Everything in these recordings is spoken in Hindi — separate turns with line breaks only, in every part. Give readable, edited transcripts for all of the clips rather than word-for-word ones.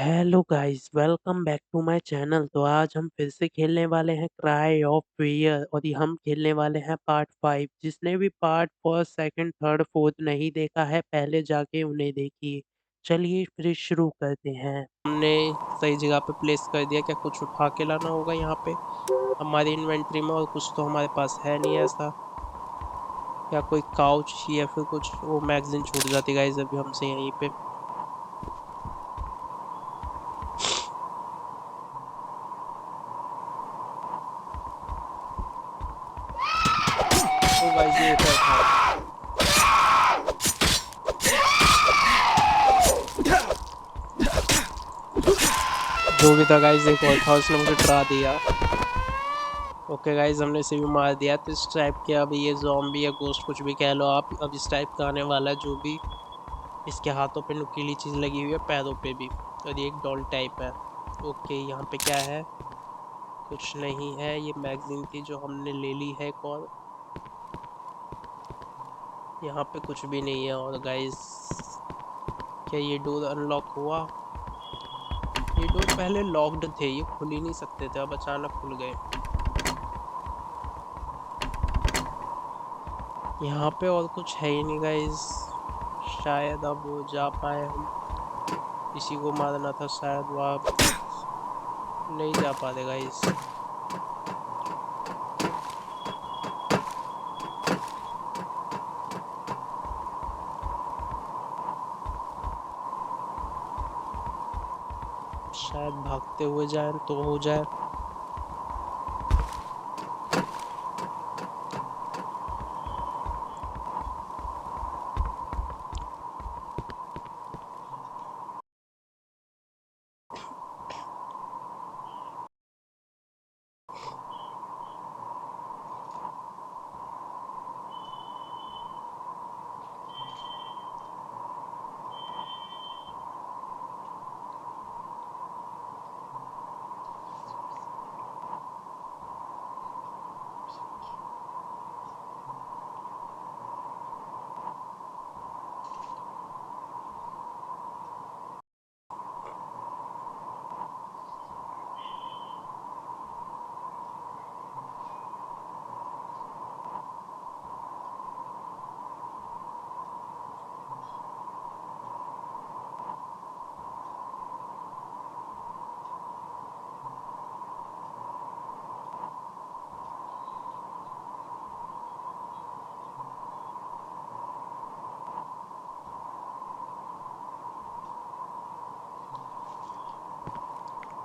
Hello guys, welcome back to my channel. तो आज हम फिर से खेलने वाले हैं क्राई ऑफ फियर और ये हम खेलने वाले हैं पार्ट 5। जिसने भी part first second third fourth नहीं देखा है पहले जाके उन्हें देखिए। चलिए फिर शुरू करते हैं। हमने सही जगह पे प्लेस कर दिया। क्या कुछ उठा के लाना होगा यहाँ पे हमारी इन्वेंट्री में? और कुछ तो हमारे पास है नहीं ऐसा। या कोई काउच या फिर कुछ वो मैगजीन छूट जाती गाइस अभी हमसे यहीं पे। तो गाइस ये एक और था। जो भी था गाइस एक और था, उसने मुझे डरा दिया। ओके गाइज, हमने इसे भी मार दिया। तो इस टाइप के अब ये ज़ॉम्बी या गोस्ट कुछ भी कह लो आप, अब इस टाइप का आने वाला है। जो भी इसके हाथों पे नुकीली चीज़ लगी हुई है, पैरों पे भी। और ये एक डॉल टाइप है। ओके, यहाँ पे क्या है? कुछ नहीं है। ये मैगजीन थी जो हमने ले ली है एक और। यहाँ पे कुछ भी नहीं है। और गाइज, क्या ये डोर अनलॉक हुआ? ये डोर पहले लॉक्ड थे, ये खुल ही नहीं सकते थे, अब अचानक खुल गए। यहाँ पे और कुछ है ही नहीं गाइज। शायद अब वो जा पाए हम। इसी को मारना था शायद, वहाँ नहीं जा पा रहे गाइस। शायद भागते हुए जाए तो हो जाए।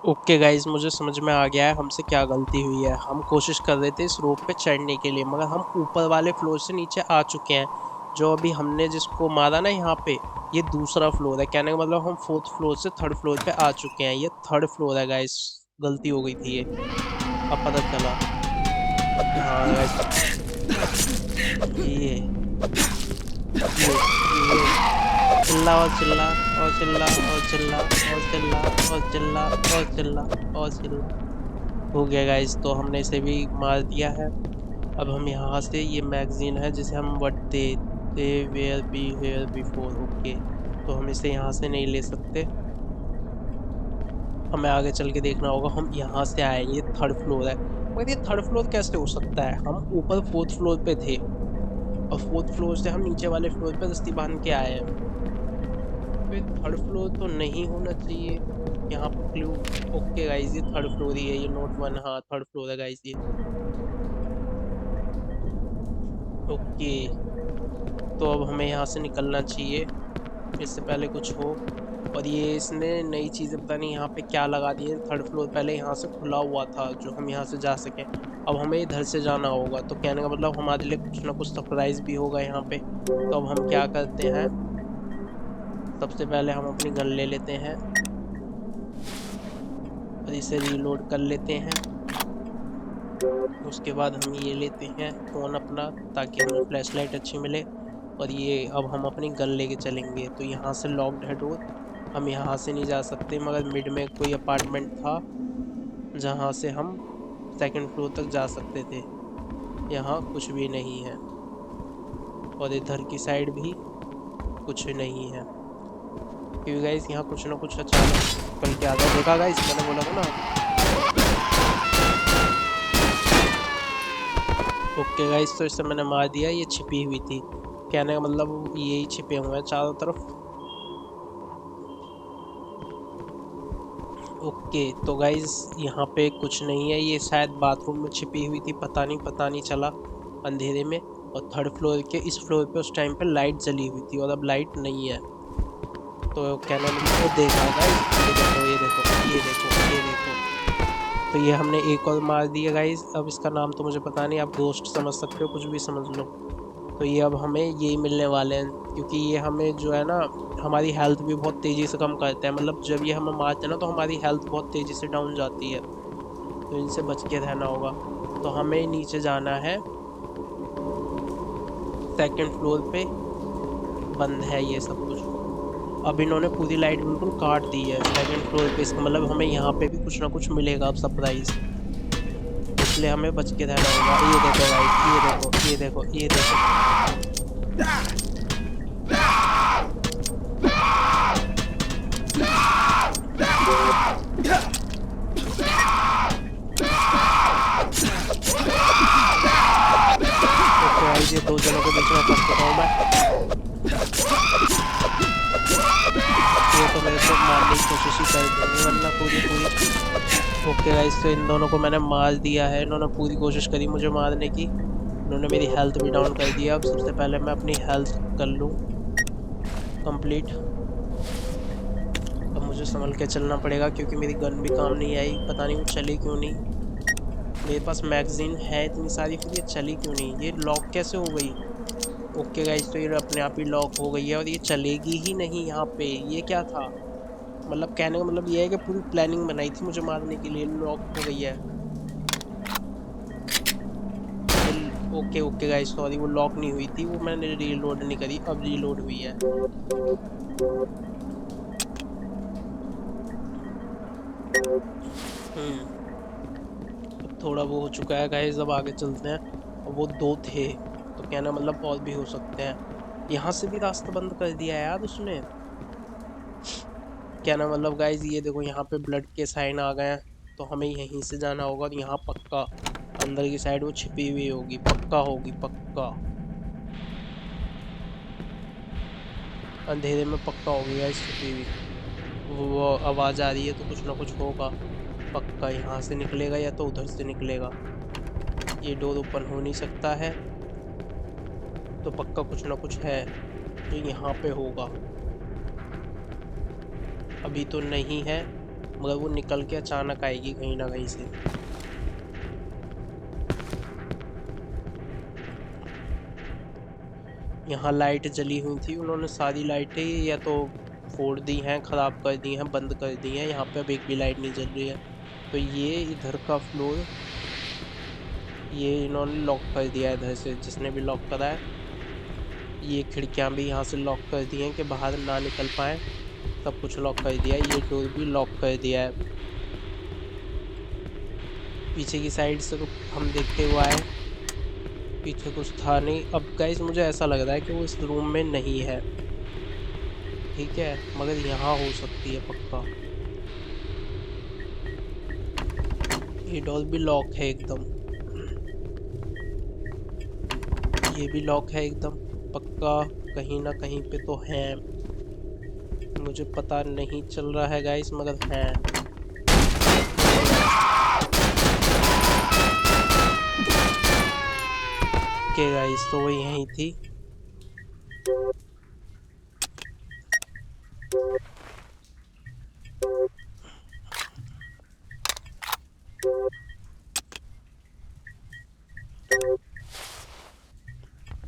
ओके गाइस, मुझे समझ में आ गया है हमसे क्या गलती हुई है। हम कोशिश कर रहे थे इस रोप पे चढ़ने के लिए, मगर हम ऊपर वाले फ्लोर से नीचे आ चुके हैं। जो अभी हमने जिसको मारा ना यहाँ पे, ये दूसरा फ्लोर है। कहने का मतलब हम फोर्थ फ्लोर से थर्ड फ्लोर पे आ चुके हैं। ये थर्ड फ्लोर है गाइस, गलती हो गई थी ये, अब पता चला। हाँ गाइस, ये ये चिल्ला और चिल्ला और चिल्ला और चिल्ला और चिल्ला और चिल्ला और चिल्ला और चिल्ला। हो गया गाइस, तो हमने इसे भी मार दिया है। अब हम यहाँ से, ये मैगजीन है जिसे हम what they were be here before. Okay, तो हम इसे यहाँ से नहीं ले सकते, हमें आगे चल के देखना होगा। हम यहाँ से आए, ये थर्ड फ्लोर है। मगर ये थर्ड फ्लोर कैसे हो सकता है? हम ऊपर फोर्थ फ्लोर पे थे और फोर्थ फ्लोर से हम नीचे वाले फ्लोर पे रस्सी बांध के आए हैं। पे थर्ड फ्लोर तो नहीं होना चाहिए यहाँ पे क्लू। ओके गाइस, ये थर्ड फ्लोर ही है, ये नोट वन। हाँ, थर्ड फ्लोर है गाइस ये। ओके, तो अब हमें यहाँ से निकलना चाहिए इससे पहले कुछ हो। और ये इसने नई चीज़ें पता नहीं यहाँ पे क्या लगा दी है। थर्ड फ्लोर पहले यहाँ से खुला हुआ था जो हम यहाँ से जा सकें। अब हमें इधर से जाना होगा, तो कहने का मतलब हमारे लिए कुछ ना कुछ सरप्राइज भी होगा यहाँ पे। तो अब हम क्या करते हैं, सबसे पहले हम अपनी गन ले लेते हैं और इसे रीलोड कर लेते हैं। उसके बाद हम ये लेते हैं फ़ोन अपना, ताकि हमें फ्लैश लाइट अच्छी मिले। और ये अब हम अपनी गन लेके चलेंगे। तो यहाँ से लॉक्ड है डोर, हम यहाँ से नहीं जा सकते। मगर मिड में कोई अपार्टमेंट था जहाँ से हम सेकंड फ्लोर तक जा सकते थे। यहाँ कुछ भी नहीं है और इधर की साइड भी कुछ नहीं है, क्योंकि गाइस यहाँ कुछ ना कुछ अचानक
निकल के आ जाओ। देखा गाइस, मैंने बोला था ना। ओके गाइस, तो इसे मैंने मार दिया। ये छिपी हुई थी, कहने का मतलब यही छिपे हुए हैं चारों तरफ। ओके तो गाइज यहाँ पे कुछ नहीं है, ये शायद बाथरूम में छिपी हुई थी, पता नहीं चला अंधेरे में। और थर्ड फ्लोर के इस फ्लोर पे उस टाइम पे लाइट जली हुई थी और अब लाइट नहीं है। तो कहने मतलब वो देखा गाइज, ये देखो ये देखो ये देखो ये देखो। तो ये हमने एक और मार दिया गाइज। अब इसका नाम तो मुझे पता नहीं, आप घोस्ट समझ सकते हो, कुछ भी समझ लो। तो ये अब हमें यही मिलने वाले हैं, क्योंकि ये हमें जो है ना, हमारी हेल्थ भी बहुत तेज़ी से कम करते हैं। मतलब जब ये हमें मारते हैं ना, तो हमारी हेल्थ बहुत तेज़ी से डाउन जाती है। तो इनसे बच के रहना होगा। तो हमें नीचे जाना है, सेकंड फ्लोर पे बंद है ये सब कुछ। अब इन्होंने पूरी लाइट बिल्कुल काट दी है सेकंड फ्लोर पे, इसका मतलब हमें यहाँ पे भी कुछ ना कुछ मिलेगा अब सरप्राइज। इसलिए हमें बच के रहना होगा। ये देखो गाइस, ये देखो ये देखो ये देखो। ओके गाइस, ये दो जनों के बीच में फंस चुका हूँ मैं। ये तो मेरे को मारने की कोशिश ही कर देंगे वरना पूरी पूरी। ओके गाइस, तो इन दोनों को मैंने मार दिया है। इन्होंने पूरी कोशिश करी मुझे मारने की। इन्होंने मेरी हेल्थ भी डाउन कर दिया। अब सबसे पहले मैं अपनी हेल्थ कर लूँ कंप्लीट। अब मुझे संभल के चलना पड़ेगा, क्योंकि मेरी गन भी काम नहीं आई। पता नहीं वो चली क्यों नहीं। मेरे पास मैगजीन है इतनी सारी, फिर ये चली क्यों नहीं, ये लॉक कैसे हो गई। ओके गाइस, तो ये अपने आप ही लॉक हो गई है और ये चलेगी ही नहीं यहाँ पे। ये क्या था, मतलब कहने का मतलब ये है कि पूरी प्लानिंग बनाई थी मुझे मारने के लिए, लॉक हो गई है। ओके ओके गाइस, सॉरी, वो लॉक नहीं हुई थी, वो मैंने रीलोड नहीं करी, अब रीलोड हुई है। अब थोड़ा वो हो चुका है गाइस, अब आगे चलते हैं। और वो दो थे, तो कहना मतलब और भी हो सकते हैं। यहाँ से भी रास्ता बंद कर दिया है यार उसने। कहना मतलब गाइस, ये देखो यहाँ पे ब्लड के साइन आ गए हैं। तो हमें यहीं से जाना होगा और यहाँ पक्का अंदर की साइड वो छिपी हुई होगी, पक्का होगी पक्का। अंधेरे में पक्का होगी गाइस छिपी हुई। वो आवाज़ आ रही है, तो कुछ ना कुछ होगा पक्का। यहाँ से निकलेगा या तो उधर से निकलेगा। ये डोर ओपन हो नहीं सकता है, तो पक्का कुछ ना कुछ है जो यहाँ पे होगा। अभी तो नहीं है, मगर वो निकल के अचानक आएगी कहीं ना कहीं से। यहाँ लाइट जली हुई थी, उन्होंने सारी लाइटें या तो फोड़ दी हैं, ख़राब कर दी हैं, बंद कर दी हैं। यहाँ पे अब एक भी लाइट नहीं जल रही है। तो ये इधर का फ्लोर, ये इन्होंने लॉक कर दिया है इधर से, जिसने भी लॉक करा है। ये खिड़कियाँ भी यहाँ से लॉक कर दी हैं कि बाहर ना निकल पाए। सब कुछ लॉक कर दिया है, ये डोर भी लॉक कर दिया है। पीछे की साइड से तो हम देखते हुए आए, पीछे कुछ था नहीं। अब गाइस मुझे ऐसा लग रहा है कि वो इस रूम में नहीं है, ठीक है, मगर यहाँ हो सकती है पक्का। ये डोर भी लॉक है एकदम, ये भी लॉक है एकदम पक्का। कहीं ना कहीं पे तो है, मुझे पता नहीं चल रहा है गाइस, मगर है। ओके गाइस, तो वो यहीं थी।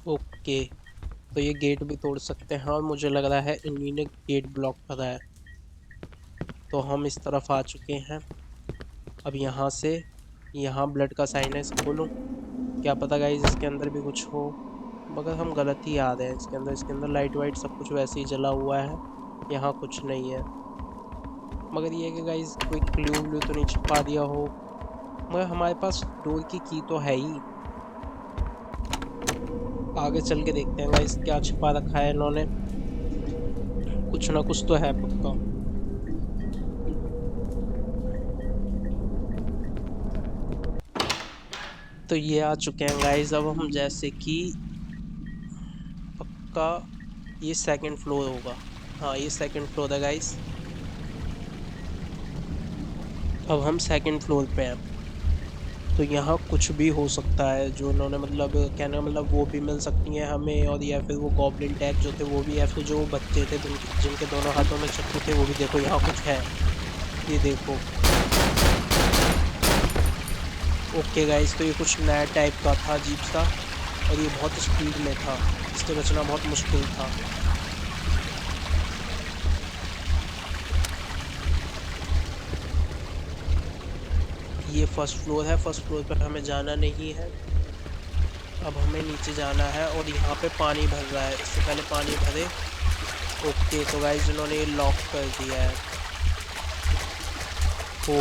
ओके, तो ये गेट भी तोड़ सकते हैं और मुझे लग रहा है इन्हीं ने गेट ब्लॉक करा है। तो हम इस तरफ आ चुके हैं। अब यहाँ से, यहाँ ब्लड का साइन है, इसको खोलो। क्या पता गाइस इसके अंदर भी कुछ हो, मगर हम गलत ही आ रहे हैं इसके अंदर। इसके अंदर लाइट वाइट सब कुछ वैसे ही जला हुआ है, यहाँ कुछ नहीं है। मगर ये है कि गाइस कोई क्लू व्लू तो नहीं छिपा दिया हो। मगर हमारे पास डोर की तो है ही। आगे चल के देखते हैं गाइस क्या छिपा रखा है इन्होंने। कुछ ना कुछ तो है पक्का। तो ये आ चुके हैं गाइस। अब हम जैसे कि पक्का ये सेकंड फ्लोर होगा। हाँ ये सेकंड फ्लोर है गाइस। अब हम सेकंड फ्लोर पे हैं। तो यहाँ कुछ भी हो सकता है, जो उन्होंने मतलब कहने का मतलब वो भी मिल सकती हैं हमें, और या फिर वो गॉब्लिन टैग जो थे वो भी, या फिर जो बच्चे थे जिनके दोनों हाथों में चाकू थे वो भी। देखो यहाँ कुछ है, ये देखो। ओके गाइस, तो ये कुछ नया टाइप का था, अजीब सा, और ये बहुत स्पीड में था, इससे बचना बहुत मुश्किल था। ये फर्स्ट फ्लोर है, फर्स्ट फ्लोर पर हमें जाना नहीं है। अब हमें नीचे जाना है, और यहाँ पे पानी भर रहा है, इससे पहले पानी भरे। ओके तो गाइस इन्होंने ये लॉक कर दिया है। ओ,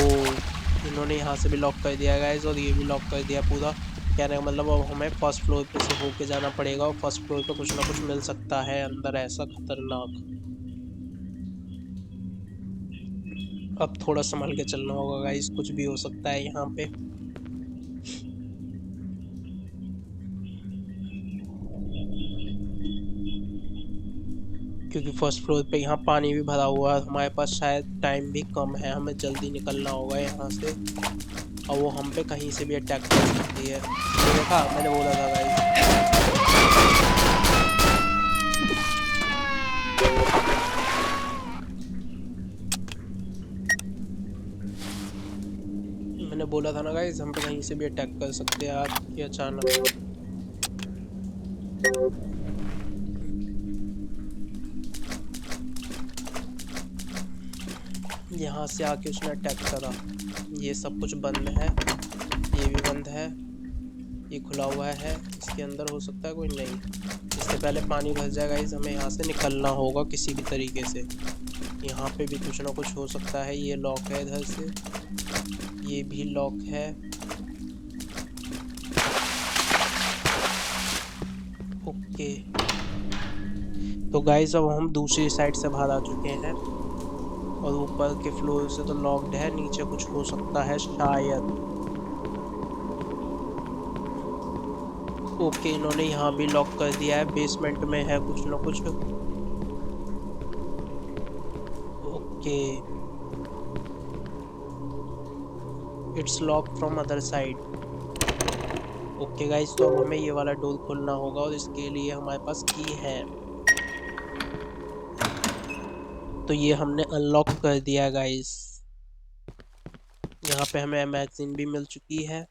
इन्होंने यहाँ से भी लॉक कर दिया है गाइस, और ये भी लॉक कर दिया पूरा। कहने का मतलब अब हमें फर्स्ट फ्लोर पे से होके जाना पड़ेगा, और फर्स्ट फ्लोर पे कुछ ना कुछ मिल सकता है अंदर, ऐसा खतरनाक। अब थोड़ा संभल के चलना होगा गाइस, कुछ भी हो सकता है यहाँ पे। क्योंकि फर्स्ट फ्लोर पे यहाँ पानी भी भरा हुआ है, हमारे पास शायद टाइम भी कम है, हमें जल्दी निकलना होगा यहाँ से। और वो हम पे कहीं से भी अटैक कर सकती है। ये देखा, मैंने बोला था गाइस। मैंने बोला था ना गाइस, हम पे कहीं से भी अटैक कर सकते हैं आज के अचानक। यहाँ से आके उसने अटैक करा। ये सब कुछ बंद है, ये भी बंद है, ये खुला हुआ है, इसके अंदर हो सकता है कोई? नहीं। इससे पहले पानी भर जाएगा इस, हमें यहाँ से निकलना होगा किसी भी तरीके से। यहाँ पे भी कुछ ना कुछ हो सकता है। ये लॉक है इधर से, ये भी लॉक है। ओके तो गाइस अब हम दूसरी साइड से बाहर आ चुके हैं, और ऊपर के फ्लोर से तो लॉक्ड है, नीचे कुछ हो सकता है शायद। ओके इन्होंने यहाँ भी लॉक कर दिया है, बेसमेंट में है कुछ ना कुछ। Okay it's lock from other side. Okay guys, तो अब हमें ये वाला डोर खोलना होगा, और इसके लिए हमारे पास की है। तो ये हमने अनलॉक कर दिया गाइस। यहाँ पे हमें मैगजीन भी मिल चुकी है।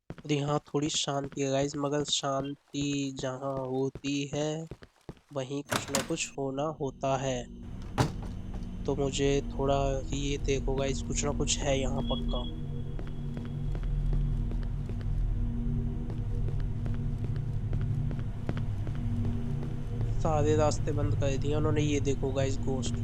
और यहाँ थोड़ी शांति है गाइस, मगर शांति जहाँ होती है वहीं कुछ ना कुछ होना होता है। तो मुझे थोड़ा ये देखो गाइस, कुछ ना कुछ है यहाँ पक्का। सारे रास्ते बंद कर दिए उन्होंने। ये देखो गाइस, घोस्ट।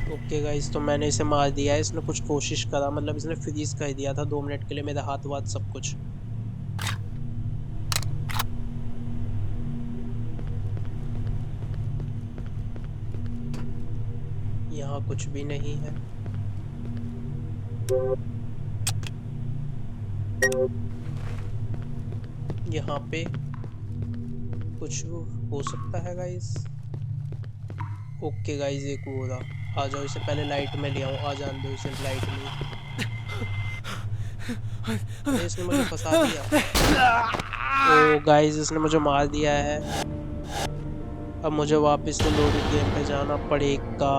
ओके गाइस, तो मैंने इसे मार दिया है। इसने कुछ कोशिश करा, मतलब इसने फ्रीज कर दिया था 2 मिनट के लिए मेरे हाथ वाथ सब कुछ। यहाँ कुछ भी नहीं है। यहाँ पे कुछ हो सकता है गाइस। ओके गाइस, एक वो रहा। आ जाओ, इसे पहले लाइट में ले आओ। आ जान दो इसे लाइट में। इसने मुझे फंसा दिया। ओ गाइस, इसने मुझे मार दिया है। अब मुझे वापस से लोडिंग गेम पे जाना पड़ेगा।